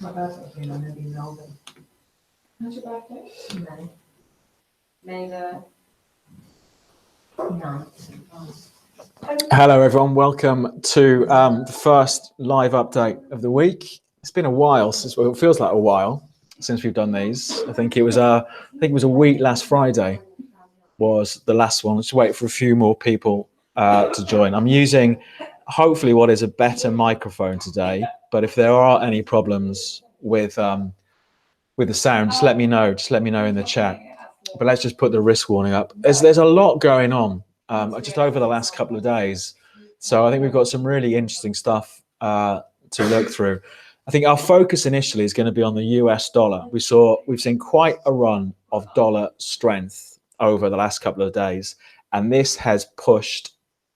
My birthday, I'm going to be in Melbourne. How's your birthday? May. May the 9th. Hello everyone, welcome to the first live update of the week. It's been a while since, well, it feels like a while since we've done these. I think it was a week last Friday was the last one. Let's wait for a few more people to join. I'm using hopefully what is a better microphone today, but if there are any problems with the sound, just let me know. Just let me know in the chat. But let's just put the risk warning up. There's a lot going on just over the last couple of days. So I think we've got some really interesting stuff to look through. I think our focus initially is going to be on the US dollar. We've seen quite a run of dollar strength over the last couple of days. And this has pushed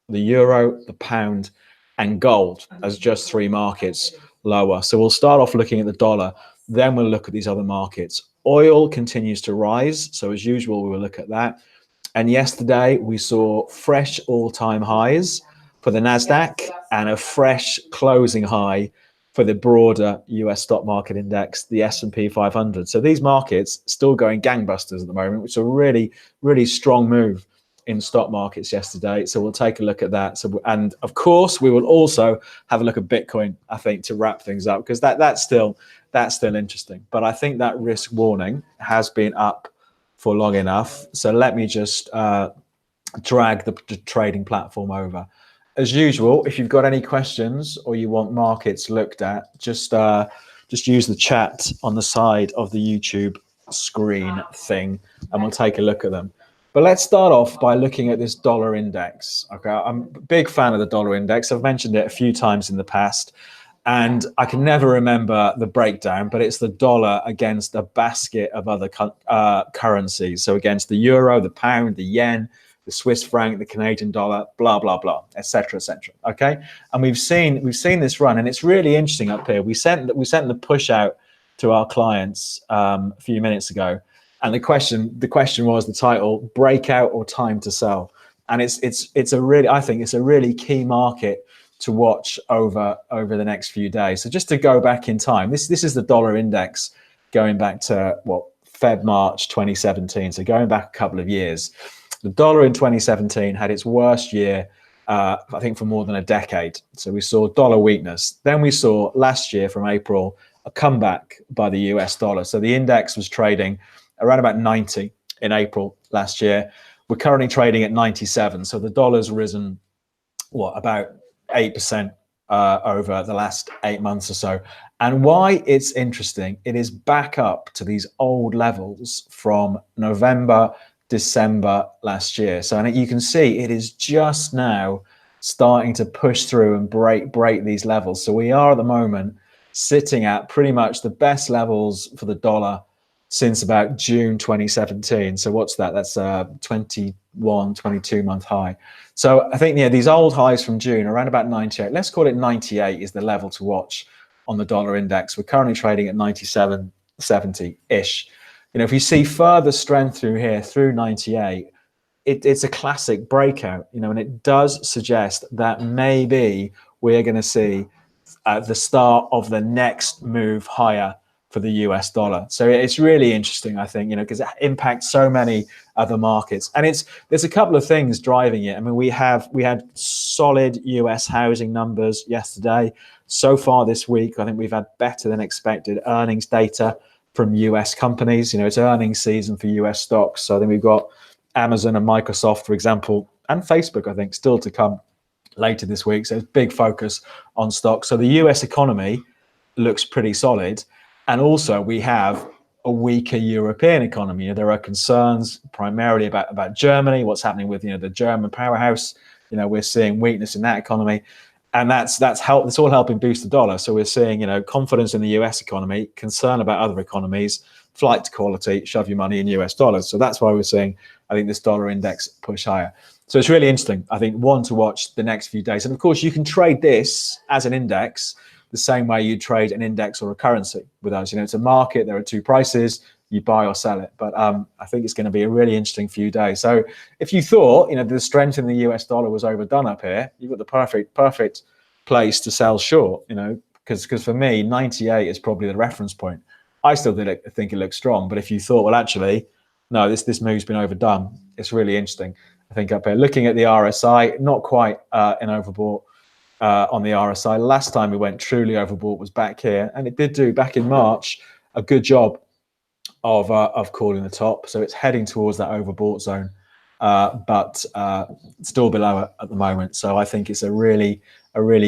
the euro, the pound, and gold as just three markets lower. So we'll start off looking at the dollar, then we'll look at these other markets. Oil continues to rise. So as usual, we will look at that. And yesterday we saw fresh all-time highs for the Nasdaq and a fresh closing high for the broader US stock market index, the S&P 500. So these markets still going gangbusters at the moment, which is a really, really strong move in stock markets yesterday. So we'll take a look at that. So, and of course, we will also have a look at Bitcoin, I think, to wrap things up, because that's still interesting. But I think that risk warning has been up for long enough. So let me just drag the trading platform over. As usual, if you've got any questions or you want markets looked at, just use the chat on the side of the YouTube screen thing, and we'll take a look at them. But let's start off by looking at this dollar index. Okay, I'm a big fan of the dollar index. I've mentioned it a few times in the past, and I can never remember the breakdown, but it's the dollar against a basket of other currencies. So against the euro, the pound, the yen, the Swiss franc, the Canadian dollar, blah, blah, blah, et cetera, okay? And we've seen this run, and it's really interesting up here. We sent the push out to our clients a few minutes ago. And the question was, the title, breakout or time to sell? And I think it's a really key market to watch over the next few days. So just to go back in time, this is the dollar index going back to March 2017. So going back a couple of years. The dollar in 2017 had its worst year, I think, for more than a decade. So we saw dollar weakness. Then we saw last year from April a comeback by the US dollar. So the index was trading around about 90 in April last year. We're currently trading at 97. So the dollar's risen, about 8% over the last 8 months or so. And why it's interesting, it is back up to these old levels from November, December last year. So you can see it is just now starting to push through and break these levels. So we are at the moment sitting at pretty much the best levels for the dollar since about June 2017. So what's that? That's a 22 month high. So I think these old highs from June, around about 98, let's call it 98 is the level to watch on the dollar index. We're currently trading at 97.70-ish. If you see further strength through here, through 98, it's a classic breakout, and it does suggest that maybe we're going to see the start of the next move higher for the US dollar. So it's really interesting, I think, because it impacts so many other markets. And there's a couple of things driving it. I mean, we had solid US housing numbers yesterday. So far this week, I think we've had better than expected earnings data from US companies. It's earnings season for US stocks. So I think we've got Amazon and Microsoft, for example, and Facebook, I think, still to come later this week. So it's big focus on stocks. So the US economy looks pretty solid. And also we have a weaker European economy. There are concerns primarily about Germany, what's happening with the German powerhouse. We're seeing weakness in that economy. And that's all helping boost the dollar. So we're seeing, confidence in the US economy, concern about other economies, flight to quality, shove your money in US dollars. So that's why we're seeing, I think, this dollar index push higher. So it's really interesting, I think, one to watch the next few days. And of course, you can trade this as an index the same way you trade an index or a currency with us. It's a market, there are two prices, you buy or sell it. But I think it's going to be a really interesting few days. So if you thought, the strength in the US dollar was overdone up here, you've got the perfect place to sell short. because for me, 98 is probably the reference point. I still think it looks strong, but if you thought, well, actually, no, this move's been overdone, it's really interesting. I think up here, looking at the RSI, not quite an overbought on the RSI. Last time we went truly overbought was back here, and it did do back in March a good job of calling the top. So it's heading towards that overbought zone, but still below it at the moment. So I think it's a really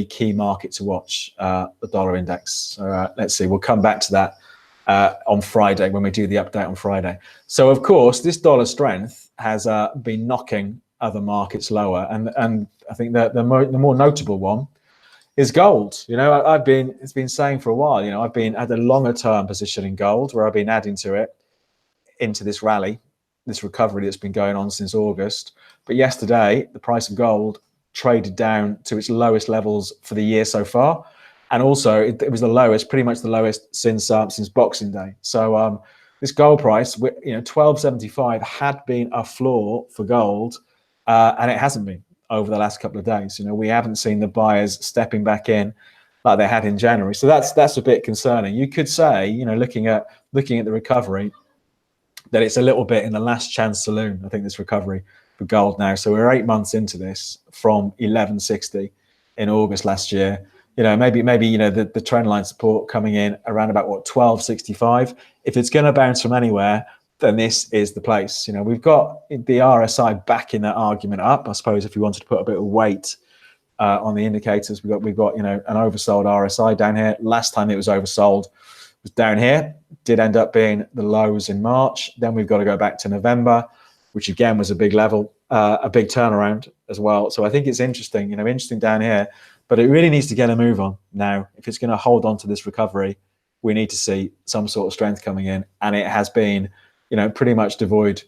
key market to watch, the dollar index. So let's see, we'll come back to that on Friday when we do the update on Friday. So of course, this dollar strength has been knocking other markets lower, and I think that the more notable one is gold. You know, it's been saying for a while, you know, I've been at a longer term position in gold where I've been adding to it into this rally, this recovery that's been going on since August. But yesterday, the price of gold traded down to its lowest levels for the year so far. And also it was the lowest, pretty much the lowest since Boxing Day. So this gold price, you know, 1275 had been a floor for gold, and it hasn't been over the last couple of days. You know, we haven't seen the buyers stepping back in like they had in January. So that's a bit concerning. You could say, you know, looking at the recovery, that it's a little bit in the last chance saloon, I think, this recovery for gold now. So we're 8 months into this from 1160 in August last year. You know, maybe you know, the trend line support coming in around about 1265. If it's going to bounce from anywhere, then this is the place. You know, we've got the RSI backing that argument up. I suppose if you wanted to put a bit of weight on the indicators, we've got you know, an oversold RSI down here. Last time it was oversold was down here. Did end up being the lows in March. Then we've got to go back to November, which again was a big level, a big turnaround as well. So I think it's interesting, you know, interesting down here, but it really needs to get a move on now. If it's going to hold on to this recovery, we need to see some sort of strength coming in, and it has been, you know, pretty much devoid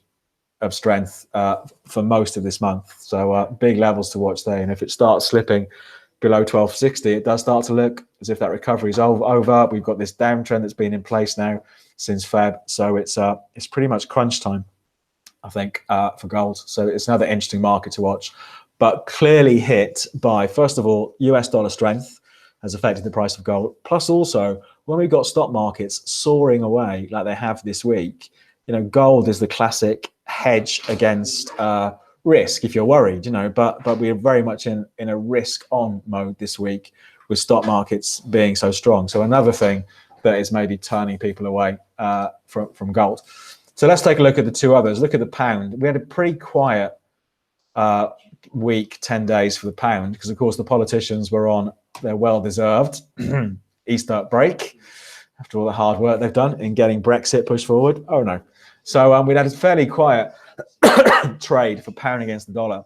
of strength for most of this month. So big levels to watch there. And if it starts slipping below 1260, it does start to look as if that recovery is over. We've got this downtrend that's been in place now since Feb. So it's pretty much crunch time, I think, for gold. So it's another interesting market to watch, but clearly hit by, first of all, US dollar strength has affected the price of gold. Plus also, when we've got stock markets soaring away like they have this week, you know, gold is the classic hedge against risk if you're worried, you know, but we're very much in a risk on mode this week with stock markets being so strong. So another thing that is maybe turning people away from gold. So let's take a look at the two others. Look at the pound. We had a pretty quiet week, 10 days for the pound, because of course the politicians were on their well-deserved Easter break after all the hard work they've done in getting Brexit pushed forward. Oh no. So we'd had a fairly quiet trade for pound against the dollar.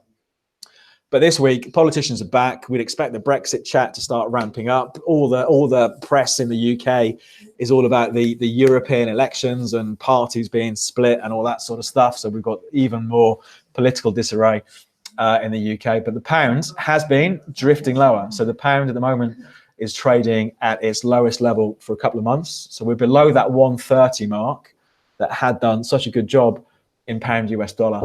But this week, politicians are back. We'd expect the Brexit chat to start ramping up. All the press in the UK is all about the European elections and parties being split and all that sort of stuff. So we've got even more political disarray in the UK. But the pound has been drifting lower. So the pound at the moment is trading at its lowest level for a couple of months. So we're below that 130 mark that had done such a good job in pound US dollar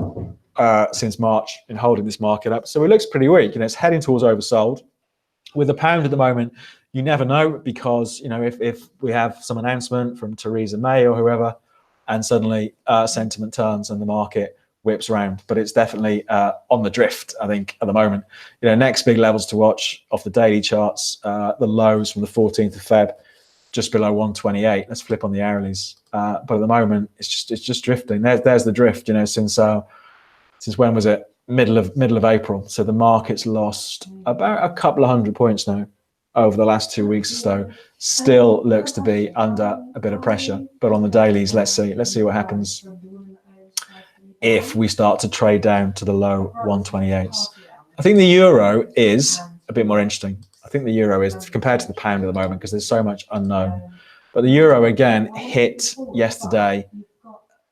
since March in holding this market up. So it looks pretty weak, and it's heading towards oversold. With the pound at the moment, you never know, because, you know, if we have some announcement from Theresa May or whoever, and suddenly sentiment turns and the market whips around. But it's definitely on the drift, I think, at the moment. You know, next big levels to watch off the daily charts, the lows from the 14th of Feb, just below 128. Let's flip on the hourlies. But at the moment, it's just drifting. There's the drift. You know, since when was it? Middle of April. So the market's lost about a couple of 100 points now over the last 2 weeks or so. Still looks to be under a bit of pressure. But on the dailies, let's see what happens if we start to trade down to the low 128s. I think the euro is a bit more interesting. I think the euro is, compared to the pound at the moment, because there's so much unknown. But the euro again hit yesterday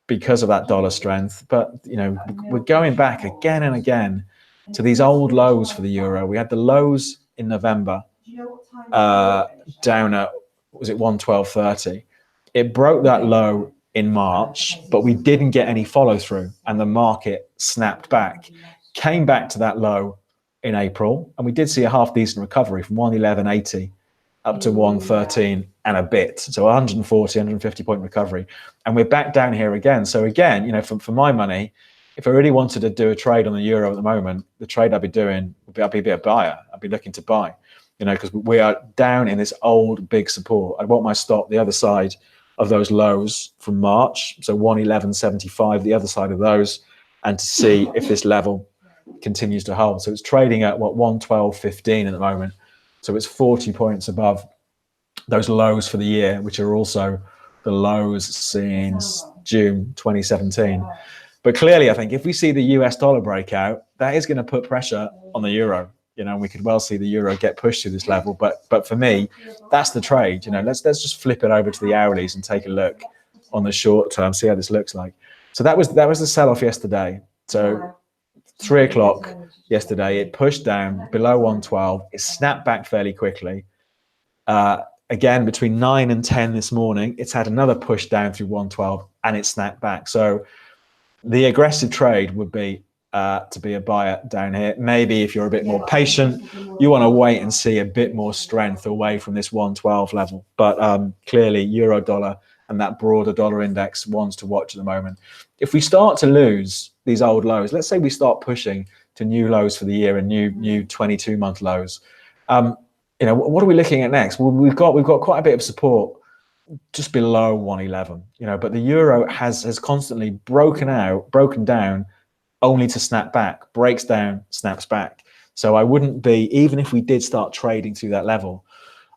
because of that dollar strength. But, you know, we're going back again and again to these old lows for the euro. We had the lows in November down at, was it 112.30? It broke that low in March, but we didn't get any follow through, and the market snapped back, came back to that low in April, and we did see a half decent recovery from 111.80 up to 113 and a bit. So 140, 150 point recovery. And we're back down here again. So again, you know, for my money, if I really wanted to do a trade on the euro at the moment, the trade I'd be doing would be, I'd be a buyer. I'd be looking to buy, you know, because we are down in this old big support. I want my stop the other side of those lows from March. So 111.75, the other side of those, and to see if this level continues to hold. So it's trading at what, 112.15 at the moment. So it's 40 points above those lows for the year, which are also the lows since June 2017. But clearly, I think if we see the US dollar breakout, that is going to put pressure on the euro. You know, we could well see the euro get pushed to this level. But for me, that's the trade. You know, let's just flip it over to the hourlies and take a look on the short term, see how this looks like. So that was the sell-off yesterday. So 3 o'clock yesterday, it pushed down below 112. It snapped back fairly quickly. Again, between 9 and 10 this morning, it's had another push down through 112 and it snapped back. So the aggressive trade would be to be a buyer down here. Maybe if you're a bit more patient, you want to wait and see a bit more strength away from this 112 level. But clearly, euro dollar and that broader dollar index ones to watch at the moment. If we start to lose these old lows, let's say we start pushing to new lows for the year and new 22-month lows, you know, what are we looking at next? Well, we've got quite a bit of support just below 111, you know, but the euro has constantly broken down, only to snap back, breaks down, snaps back. So I wouldn't be, even if we did start trading through that level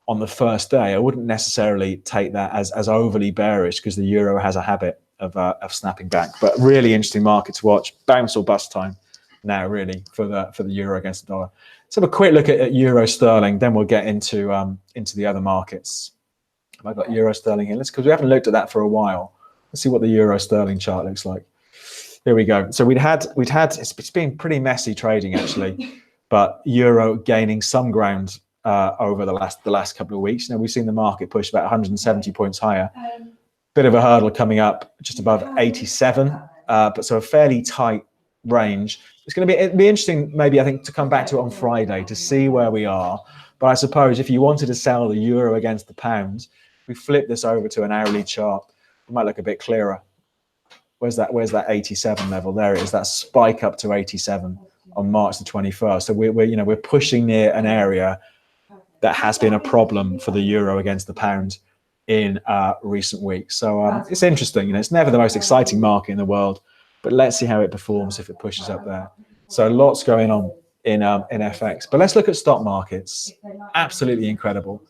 on the first day, I wouldn't necessarily take that as overly bearish, because the euro has a habit of snapping back. But really interesting market to watch. Bounce or bust time now, really, for the euro against the dollar. Let's have a quick look at euro sterling, then we'll get into the other markets. Have I got euro sterling here? Because we haven't looked at that for a while. Let's see what the euro sterling chart looks like. There we go. So we'd had it's been pretty messy trading actually, but euro gaining some ground over the last couple of weeks. Now we've seen the market push about 170 points higher. Bit of a hurdle coming up just above 87, but so a fairly tight range. It'd be interesting, maybe, I think, to come back to it on Friday to see where we are. But I suppose if you wanted to sell the euro against the pound, we flip this over to an hourly chart, it might look a bit clearer. Where's that 87 level? There it is, that spike up to 87 on March the 21st. So we're pushing near an area that has been a problem for the euro against the pound in recent weeks. So it's interesting. You know, it's never the most exciting market in the world, but let's see how it performs if it pushes up there. So lots going on in FX. But let's look at stock markets. Absolutely incredible.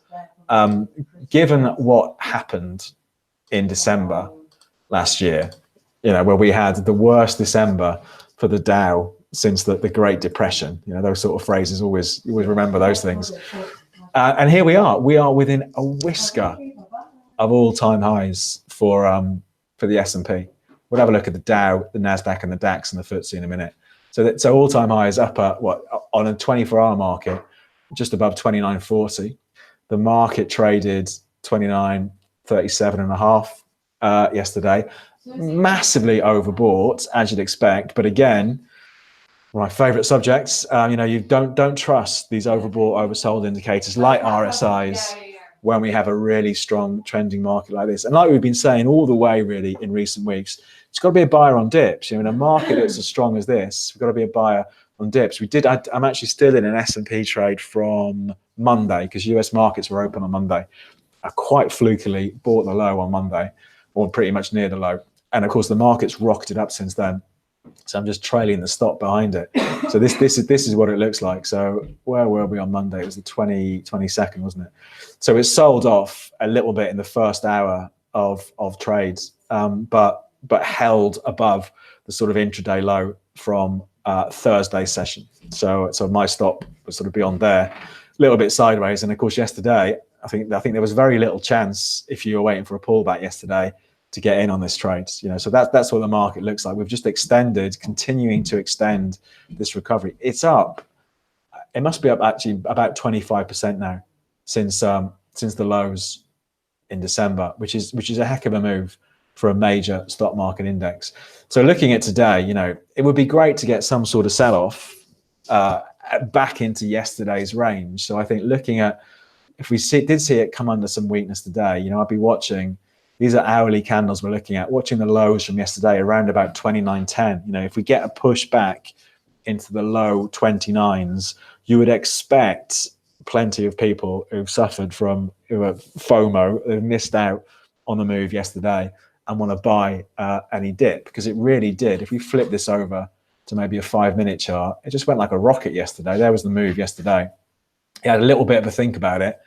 Given what happened in December last year, you know, where we had the worst December for the Dow since the Great Depression, you know, those sort of phrases, you always remember those things. And here we are within a whisker of all-time highs for the S&P. We'll have a look at the Dow, the Nasdaq, and the DAX and the FTSE in a minute. So all-time highs up at on a 24-hour market, just above 29.40. The market traded 29.37.5 yesterday. Massively overbought, as you'd expect. But again, one of my favorite subjects, you know, you don't trust these overbought, oversold indicators like RSIs when we have a really strong trending market like this. And like we've been saying all the way really in recent weeks, it's got to be a buyer on dips. You know, in a market that's as strong as this, we've got to be a buyer on dips. I'm actually still in an S&P trade from Monday, because US markets were open on Monday. I quite flukily bought the low on Monday, or pretty much near the low. And of course, the market's rocketed up since then. So I'm just trailing the stock behind it. So this is what it looks like. So where were we on Monday? It was the 22nd, wasn't it? So it sold off a little bit in the first hour of trades, but held above the sort of intraday low from Thursday's session. So my stop was sort of beyond there, a little bit sideways. And of course, yesterday, I think there was very little chance, if you were waiting for a pullback yesterday, to get in on this trade. You know, so that's what the market looks like. We've just continuing to extend this recovery. It's up. It must be up actually about 25% now since the lows in December, which is a heck of a move for a major stock market index. So looking at today, you know, it would be great to get some sort of sell-off back into yesterday's range. So I think looking at if we did see it come under some weakness today, you know, I'd be watching. These are hourly candles we're looking at, watching the lows from yesterday around about 29.10. You know, if we get a push back into the low 29s, you would expect plenty of people who've suffered from FOMO, who've missed out on the move yesterday and want to buy any dip, because it really did. If we flip this over to maybe a 5-minute chart, it just went like a rocket yesterday. There was the move yesterday. You had a little bit of a think about it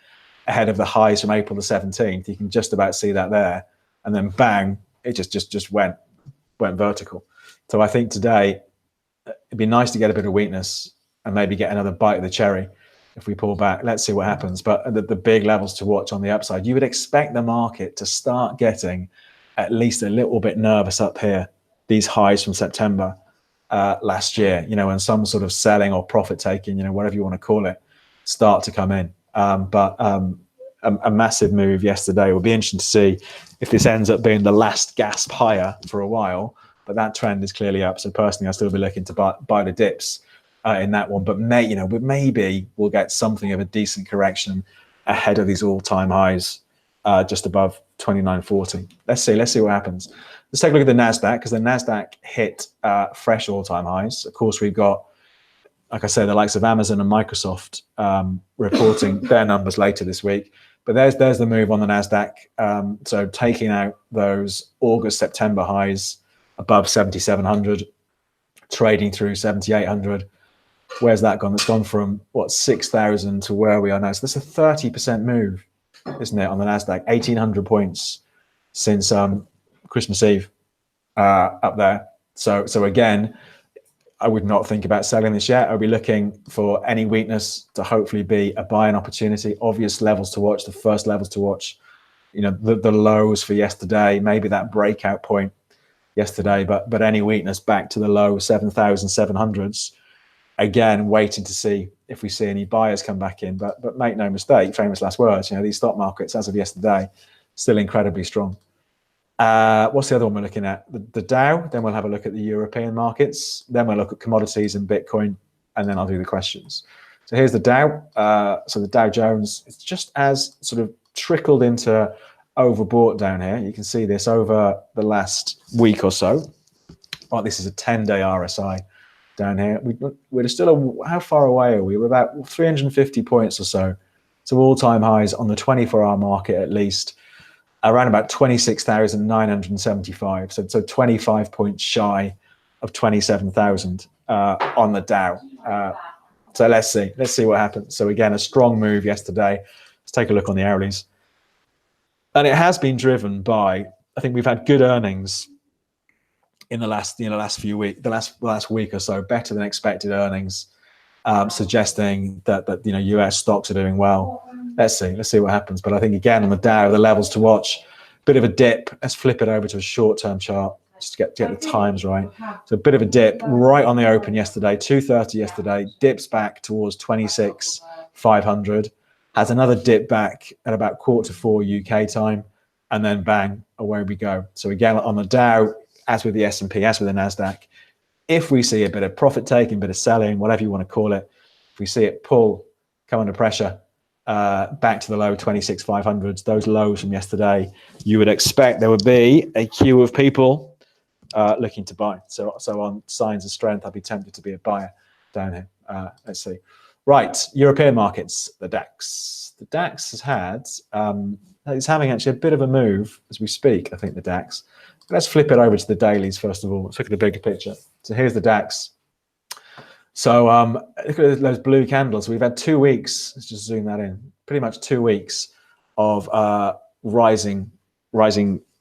ahead of the highs from April the 17th. You can just about see that there. And then bang, it just went vertical. So I think today it'd be nice to get a bit of weakness and maybe get another bite of the cherry if we pull back. Let's see what happens. But the big levels to watch on the upside, you would expect the market to start getting at least a little bit nervous up here, these highs from September last year, you know, and some sort of selling or profit taking, you know, whatever you want to call it, start to come in. But a massive move yesterday. Will be interesting to see if this ends up being the last gasp higher for a while. But that trend is clearly up. So personally, I'll still be looking to buy the dips in that one. But maybe we'll get something of a decent correction ahead of these all-time highs just above 29.40. Let's see what happens. Let's take a look at the Nasdaq, because the Nasdaq hit fresh all-time highs. Of course, we've got, like I said, the likes of Amazon and Microsoft reporting their numbers later this week. But there's the move on the Nasdaq. So taking out those August, September highs above 7,700, trading through 7,800. Where's that gone? It's gone from, 6,000 to where we are now. So that's a 30% move, isn't it, on the Nasdaq? 1,800 points since Christmas Eve up there. So again, I would not think about selling this yet. I'll be looking for any weakness to hopefully be a buying opportunity. Obvious levels to watch, the first levels to watch, you know, the lows for yesterday, maybe that breakout point yesterday, but any weakness back to the low 7,700s. Again, waiting to see if we see any buyers come back in. But make no mistake, famous last words, you know, these stock markets as of yesterday, still incredibly strong. What's the other one we're looking at? The Dow. Then we'll have a look at the European markets. Then we'll look at commodities and Bitcoin, and then I'll do the questions. So here's the Dow. So the Dow Jones, it's just as sort of trickled into overbought down here. You can see this over the last week or so. Oh, this is a 10-day RSI down here. We're still, how far away are we? We're about 350 points or so. So all-time highs on the 24-hour market at least, around about 26,975. So 25 points shy of 27,000 on the Dow. So let's see what happens. So again, a strong move yesterday. Let's take a look on the hourlies. And it has been driven by, I think we've had good earnings in the last few weeks, the last week or so, better than expected earnings, suggesting that US stocks are doing well. Let's see what happens. But I think again on the Dow, the levels to watch, bit of a dip. Let's flip it over to a short-term chart just to get the times right. So a bit of a dip right on the open yesterday, 2:30 yesterday, dips back towards 26,500, has another dip back at about 3:45 UK time, and then bang, away we go. So again on the Dow, as with the S&P, as with the Nasdaq, if we see a bit of profit taking, bit of selling, whatever you want to call it, if we see it pull, come under pressure, back to the low 26,500s, those lows from yesterday, you would expect there would be a queue of people looking to buy. So on signs of strength, I'd be tempted to be a buyer down here. Let's see. Right, European markets, the DAX. The DAX has had, it's having actually a bit of a move as we speak, I think, the DAX. Let's flip it over to the dailies first of all. Let's look at the bigger picture. So here's the DAX. So look at those blue candles. We've had 2 weeks. Let's just zoom that in. Pretty much 2 weeks of rising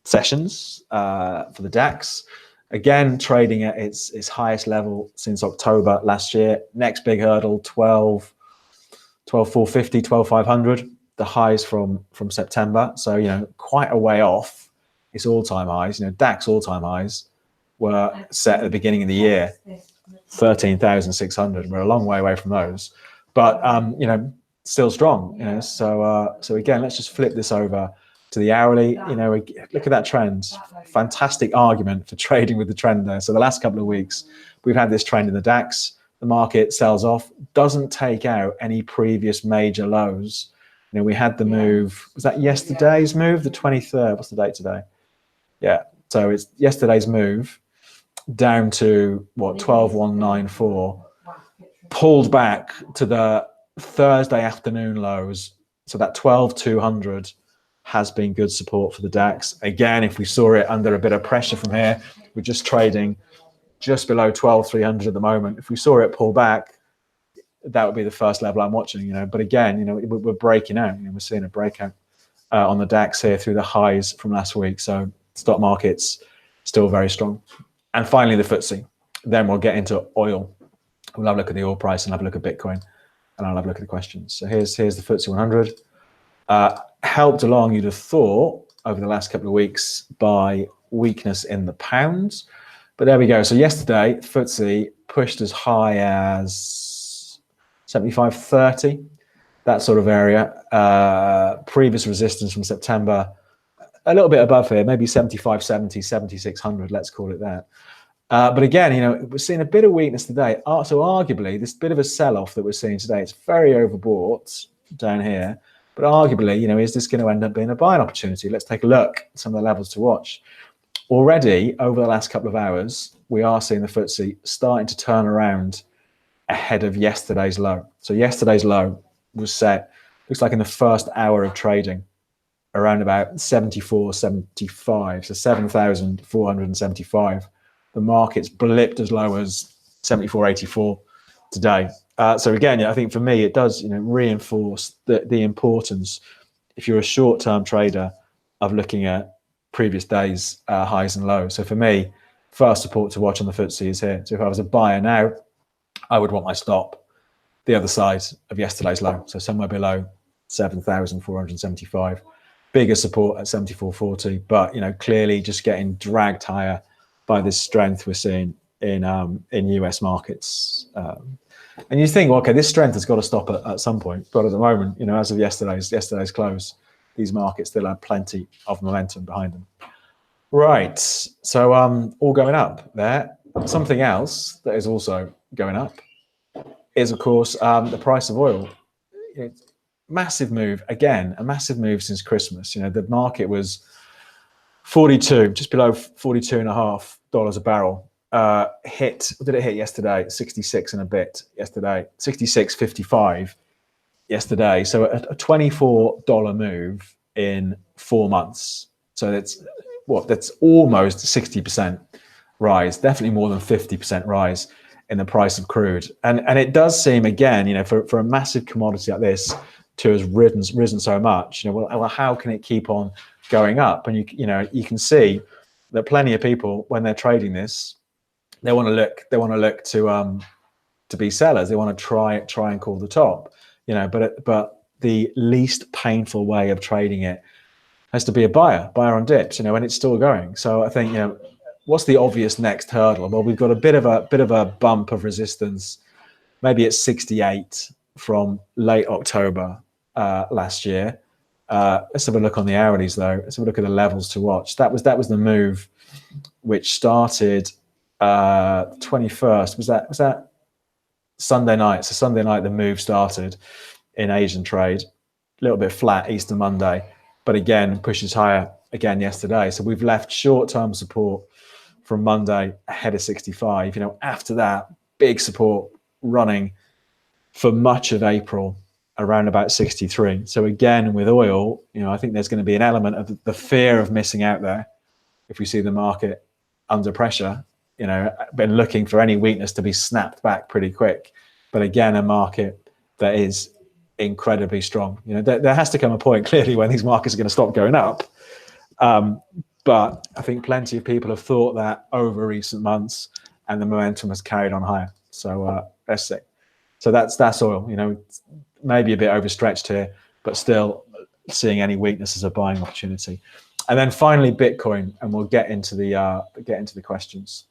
sessions for the DAX. Again, trading at its highest level since October last year. Next big hurdle, 12,450, 12,500. The highs from September. So quite a way off. It's all-time highs. DAX all-time highs were set at the beginning of the year. 13,600. We're a long way away from those, but still strong. So again, let's just flip this over to the hourly. Look at that trend. Fantastic argument for trading with the trend there. So the last couple of weeks, we've had this trend in the DAX. The market sells off, doesn't take out any previous major lows. You know, we had the move. Was that yesterday's move? The 23rd. What's the date today? Yeah. So it's yesterday's move down to what 12,194, pulled back to the Thursday afternoon lows. So that 12,200 has been good support for the DAX. Again, if we saw it under a bit of pressure from here, we're just trading just below 12,300 at the moment. If we saw it pull back, that would be the first level I'm watching, you know. But again, you know, we're breaking out. You know, we're seeing a breakout on the DAX here through the highs from last week. So stock market's still very strong. And finally, the FTSE. Then we'll get into oil. We'll have a look at the oil price and have a look at Bitcoin, and I'll have a look at the questions. So here's the FTSE 100. Helped along, you'd have thought, over the last couple of weeks by weakness in the pounds. But there we go. So yesterday, FTSE pushed as high as 75.30, that sort of area. Previous resistance from September, a little bit above here, maybe 75.70, 7600, let's call it that. But again, you know, we're seeing a bit of weakness today. So arguably, this bit of a sell-off that we're seeing today, it's very overbought down here. But arguably, you know, is this going to end up being a buying opportunity? Let's take a look at some of the levels to watch. Already, over the last couple of hours, we are seeing the FTSE starting to turn around ahead of yesterday's low. So yesterday's low was set, looks like in the first hour of trading, around about 74.75, so 7,475. The market's blipped as low as 74.84 today. So again, I think for me, it does, you know, reinforce the importance, if you're a short-term trader, of looking at previous days' highs and lows. So for me, first support to watch on the FTSE is here. So if I was a buyer now, I would want my stop the other side of yesterday's low, so somewhere below 7,475. Bigger support at 74.40, but you know, clearly just getting dragged higher by this strength we're seeing in US markets. And you think, well, okay, this strength has got to stop at some point. But at the moment, you know, as of yesterday's close, these markets still have plenty of momentum behind them. Right, so all going up there. Something else that is also going up is, of course, the price of oil. Massive move, again, a massive move since Christmas. You know, the market was 42, just below $42.50 a barrel. What did it hit yesterday? 66 and a bit yesterday, 66.55 yesterday. So a $24 move in 4 months. So that's almost 60% rise, definitely more than 50% rise in the price of crude. And it does seem, again, you know, for a massive commodity like this to have risen so much, you know, well, how can it keep on going up? And you can see that plenty of people, when they're trading this, they want to look to be sellers. They want to try and call the top, you know. But the least painful way of trading it has to be a buyer on dips, you know, when it's still going. So I think, you know, what's the obvious next hurdle? Well, we've got a bit of a bump of resistance. Maybe it's 68 from late October last year. Let's have a look on the hourlies though. Let's have a look at the levels to watch. That was the move which started 21st. Was that Sunday night? So Sunday night the move started in Asian trade, a little bit flat Easter Monday, but again pushes higher again yesterday. So we've left short-term support from Monday ahead of 65. You know, after that, big support running for much of April around about 63. So again, with oil, you know, I think there's going to be an element of the fear of missing out there if we see the market under pressure. You know, been looking for any weakness to be snapped back pretty quick. But again, a market that is incredibly strong. You know, there has to come a point clearly when these markets are going to stop going up. But I think plenty of people have thought that over recent months, and the momentum has carried on higher. So let's see. So that's oil. You know, maybe a bit overstretched here, but still seeing any weakness as a buying opportunity. And then finally, Bitcoin, and we'll get into the questions.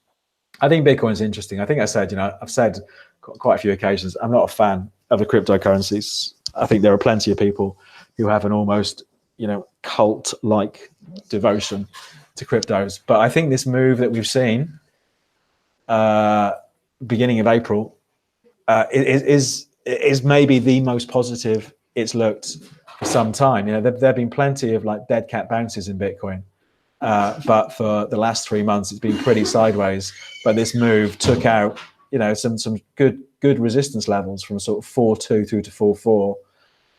I think Bitcoin is interesting. I think I said, you know, I've said quite a few occasions, I'm not a fan of the cryptocurrencies. I think there are plenty of people who have an almost, you know, cult-like devotion to cryptos. But I think this move that we've seen beginning of April is maybe the most positive it's looked for some time. There have been plenty of like dead cat bounces in Bitcoin, but for the last 3 months, it's been pretty sideways. But this move took out, some good resistance levels from sort of 4.2 through to 4.4.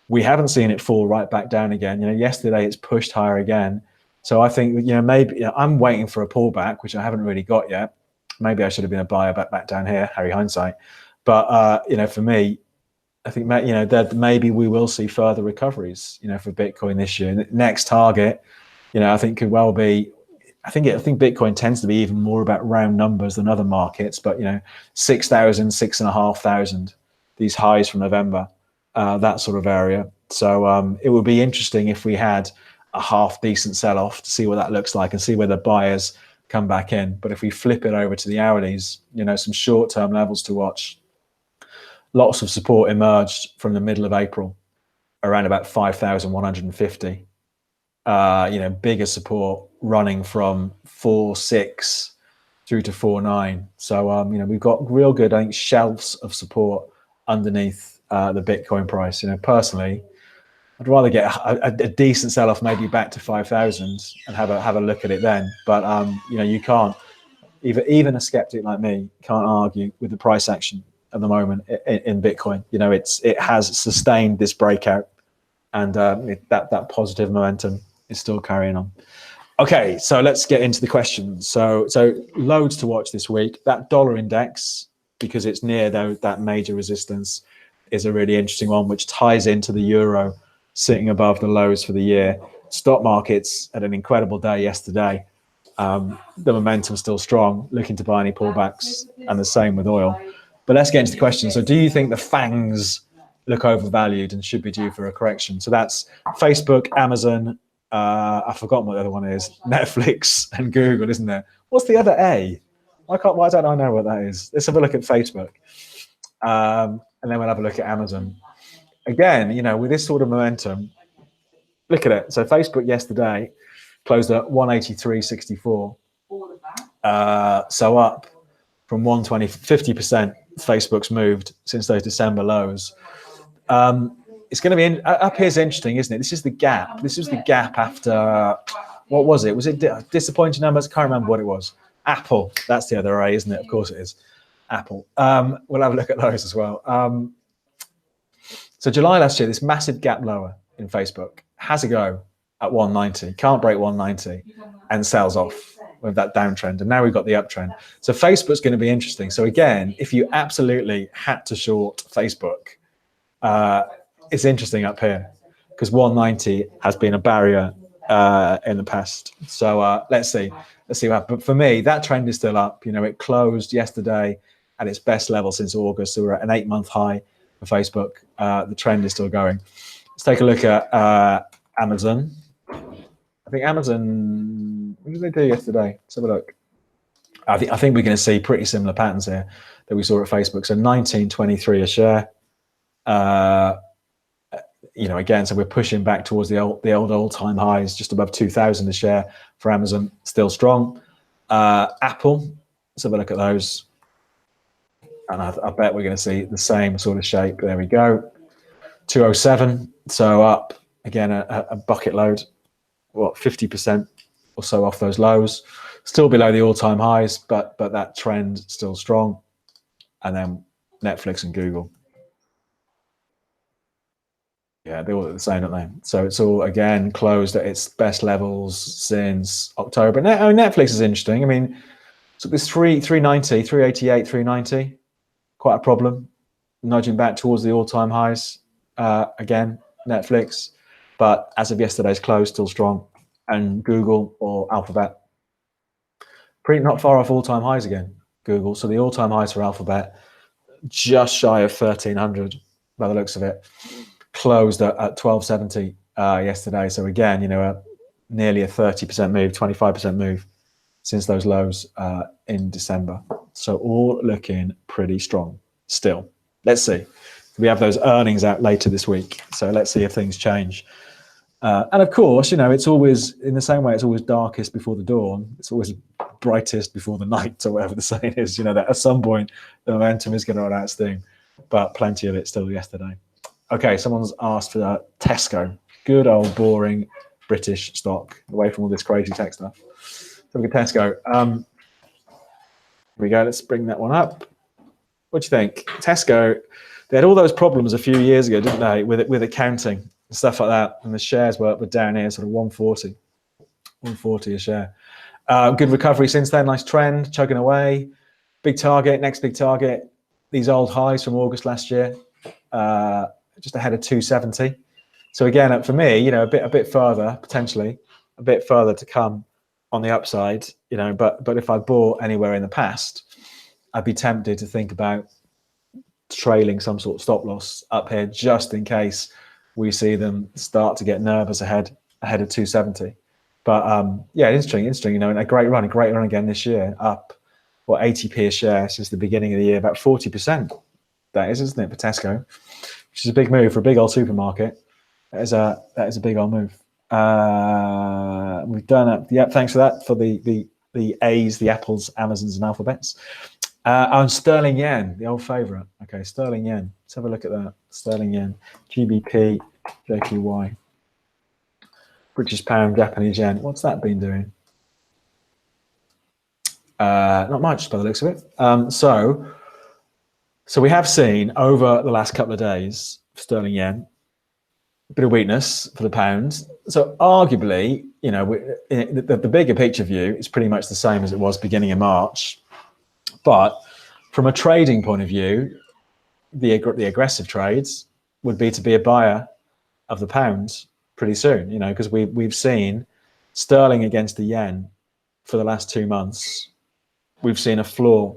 We haven't seen it fall right back down again. Yesterday it's pushed higher again. So I think, maybe I'm waiting for a pullback, which I haven't really got yet. Maybe I should have been a buyer back down here, Harry hindsight. But, for me, I think, that maybe we will see further recoveries, for Bitcoin this year. Next target, I think could well be, I think Bitcoin tends to be even more about round numbers than other markets, but, 6,000, 6,500, these highs from November, that sort of area. So it would be interesting if we had a half decent sell-off to see what that looks like and see whether buyers come back in. But if we flip it over to the hourlies, some short-term levels to watch. Lots of support emerged from the middle of April, around about 5,150. Bigger support running from 4.6 through to 4.9. So we've got real good, I think, shelves of support underneath the Bitcoin price. Personally, I'd rather get a decent sell-off, maybe back to 5,000, and have a look at it then. But you can't, even a skeptic like me can't argue with the price action at the moment in Bitcoin. It has sustained this breakout, and that positive momentum is still carrying on. Okay, so let's get into the questions. So loads to watch this week. That dollar index, because it's near that major resistance, is a really interesting one, which ties into the euro sitting above the lows for the year. Stock markets had an incredible day yesterday. The momentum's still strong, looking to buy any pullbacks, and the same with oil. But let's get into the question. So do you think the FANGs look overvalued and should be due for a correction? So that's Facebook, Amazon, I've forgotten what the other one is, Netflix and Google, isn't there? What's the other A? Why don't I know what that is? Let's have a look at Facebook. And then we'll have a look at Amazon. Again, with this sort of momentum, look at it. So Facebook yesterday closed at 183.64. So up from 120, 50%. Facebook's moved since those December lows. It's going to be up here is interesting, isn't it? This is the gap. This is the gap after, what was it? Was it disappointing numbers? I can't remember what it was. Apple. That's the other A, isn't it? Of course it is. Apple. We'll have a look at those as well. So July last year, this massive gap lower in Facebook has a go at 190, can't break 190, and sells off with that downtrend. And now we've got the uptrend. So Facebook's going to be interesting. So again, if you absolutely had to short Facebook, it's interesting up here because 190 has been a barrier in the past. So let's see what happens. But for me, that trend is still up. It closed yesterday at its best level since August. So we're at an 8-month high for Facebook. The trend is still going. Let's take a look at Amazon. I think Amazon, what did they do yesterday? Let's have a look. I think we're going to see pretty similar patterns here that we saw at Facebook. So 19.23 a share. Again, so we're pushing back towards the old all-time highs, just above 2,000 a share for Amazon, still strong. Apple, let's have a look at those. And I bet we're going to see the same sort of shape. There we go. 207, so up again a bucket load, 50% or so off those lows. Still below the all-time highs, but that trend still strong. And then Netflix and Google. Yeah, they're all the same, aren't they? So it's all, again, closed at its best levels since October. Now, Netflix is interesting. I mean, so this 390, 388, 390, quite a problem. Nudging back towards the all-time highs. Again, Netflix. But as of yesterday's close, still strong. And Google or Alphabet, not far off all-time highs again, Google. So the all-time highs for Alphabet, just shy of 1,300 by the looks of it. Closed at 1270 yesterday. So again, nearly a 30% move, 25% move since those lows in December. So all looking pretty strong still. Let's see. We have those earnings out later this week. So let's see if things change. And of course, it's always, in the same way, it's always darkest before the dawn. It's always brightest before the night, or whatever the saying is, that at some point the momentum is going to run out of steam. But plenty of it still yesterday. Okay, someone's asked for TSCO. Good old boring British stock, away from all this crazy tech stuff. So look at Tesco. Here we go. Let's bring that one up. What do you think? Tesco, they had all those problems a few years ago, didn't they, with accounting and stuff like that, and the shares were down here, sort of 140 a share. Good recovery since then. Nice trend, chugging away. Big target, next big target. These old highs from August last year, just ahead of 270. So again, for me, a bit further potentially, a bit further to come on the upside. But if I bought anywhere in the past, I'd be tempted to think about trailing some sort of stop loss up here, just in case we see them start to get nervous ahead of 270. But yeah, interesting. And a great run again this year, up 80p a share since the beginning of the year, about 40%. That is, isn't it, for Tesco? Which is a big move for a big old supermarket. That is a big old move. We've done it. Yeah, thanks for that, for the A's, the Apples, Amazons, and Alphabets. On sterling yen, the old favorite. Okay, sterling yen. Let's have a look at that. Sterling yen, GBP, JPY, British pound, Japanese yen. What's that been doing? Not much by the looks of it. So we have seen over the last couple of days, sterling yen, a bit of weakness for the pound. So arguably, the bigger picture view is pretty much the same as it was beginning of March. But from a trading point of view, the aggressive trades would be to be a buyer of the pound pretty soon, because we've seen sterling against the yen for the last 2 months. We've seen a floor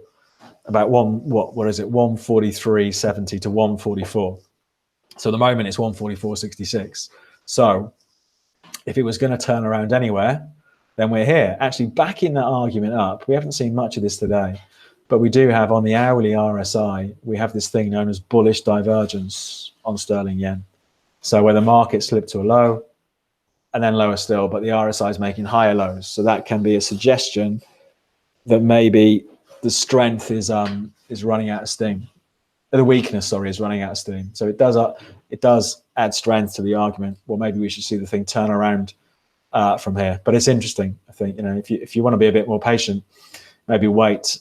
about 143.70 to 144. So at the moment it's 144.66. So if it was going to turn around anywhere, then we're here. Actually backing that argument up, we haven't seen much of this today, but we do have on the hourly RSI, we have this thing known as bullish divergence on sterling yen. So where the market slipped to a low and then lower still, but the RSI is making higher lows. So that can be a suggestion that maybe the strength is running out of steam. The weakness, is running out of steam. So it does add strength to the argument. Well, maybe we should see the thing turn around from here. But it's interesting, I think. If you want to be a bit more patient, maybe wait,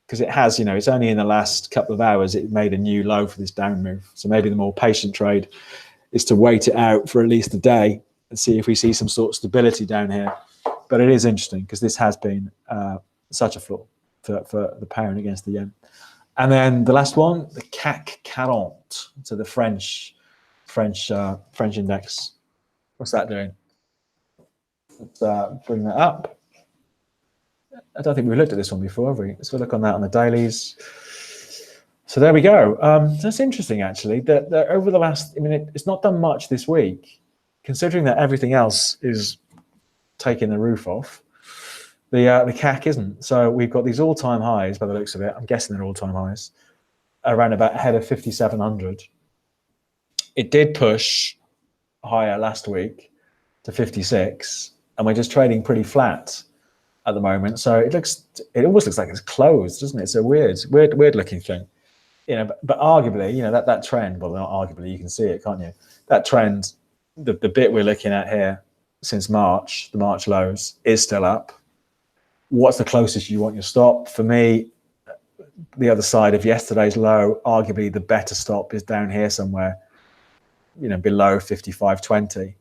because it has. It's only in the last couple of hours it made a new low for this down move. So maybe the more patient trade is to wait it out for at least a day and see if we see some sort of stability down here. But it is interesting because this has been such a floor for the pound against the yen. And then the last one, the CAC 40, so the French index. What's that doing? Let's bring that up. I don't think we looked at this one before, have we? Let's have a look on that on the dailies. So there we go. That's interesting, actually. That over the last, it's not done much this week, considering that everything else is taking the roof off. The CAC isn't. So we've got these all-time highs by the looks of it. I'm guessing they're all-time highs, around about ahead of 5,700. It did push higher last week to 56, and we're just trading pretty flat at the moment. So it almost looks like it's closed, doesn't it? It's a weird looking thing. But arguably, that trend, well, not arguably, you can see it, can't you? That trend, the bit we're looking at here since March, the March lows, is still up. What's the closest you want your stop? For me, the other side of yesterday's low, arguably the better stop is down here somewhere, below 55.20.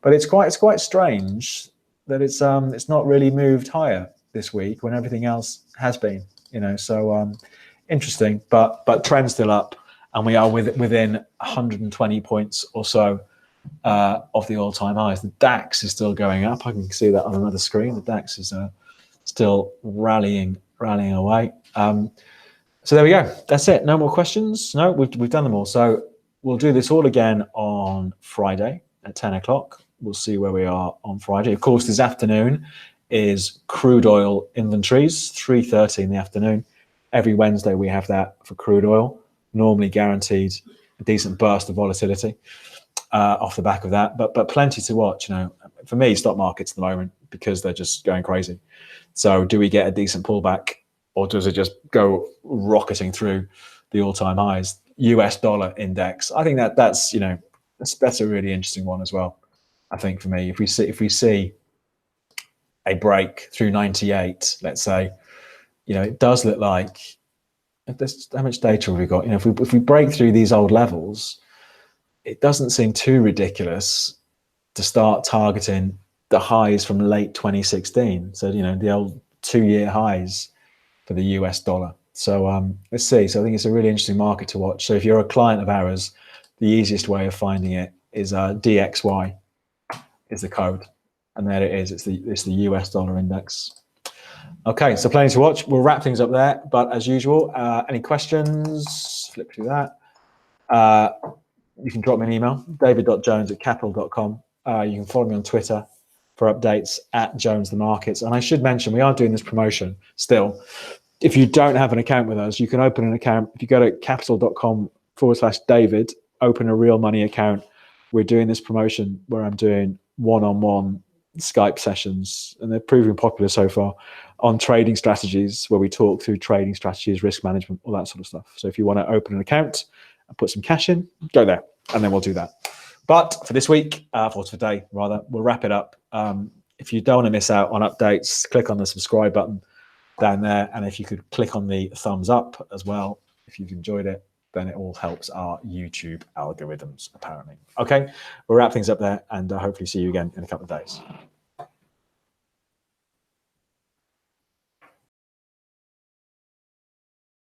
But it's quite strange that it's not really moved higher this week when everything else has been, So interesting, but trend still up, and we are within 120 points or so of the all-time highs. The DAX is still going up. I can see that on another screen. The DAX is still rallying away. So there we go. That's it. No more questions. No, we've done them all. So we'll do this all again on Friday at 10 o'clock. We'll see where we are on Friday. Of course, this afternoon is crude oil inventories, 3:30 in the afternoon. Every Wednesday we have that for crude oil, normally guaranteed a decent burst of volatility off the back of that. But plenty to watch. For me, stock markets at the moment, because they're just going crazy. So do we get a decent pullback, or does it just go rocketing through the all-time highs? US dollar index, I think that's a really interesting one as well. I think for me, if we see a break through 98, let's say, it does look like, how much data have we got? If we break through these old levels, it doesn't seem too ridiculous to start targeting the highs from late 2016. So, the old 2-year highs for the US dollar. So let's see. So I think it's a really interesting market to watch. So if you're a client of ours, the easiest way of finding it is DXY is the code. And there it is. It's the US dollar index. Okay, so plenty to watch. We'll wrap things up there. But as usual, any questions? Flip through that. You can drop me an email, david.jones@capital.com. You can follow me on Twitter for updates @JonesTheMarkets. And I should mention, we are doing this promotion still. If you don't have an account with us, you can open an account. If you go to capital.com/David, open a real money account. We're doing this promotion where I'm doing one-on-one Skype sessions, and they're proving popular so far, on trading strategies, where we talk through trading strategies, risk management, all that sort of stuff. So if you want to open an account and put some cash in, go there, and then we'll do that. But for this week, for today rather, we'll wrap it up. If you don't want to miss out on updates, click on the subscribe button down there, and if you could click on the thumbs up as well, if you've enjoyed it, then it all helps our YouTube algorithms, apparently. Okay, we'll wrap things up there, and hopefully see you again in a couple of days.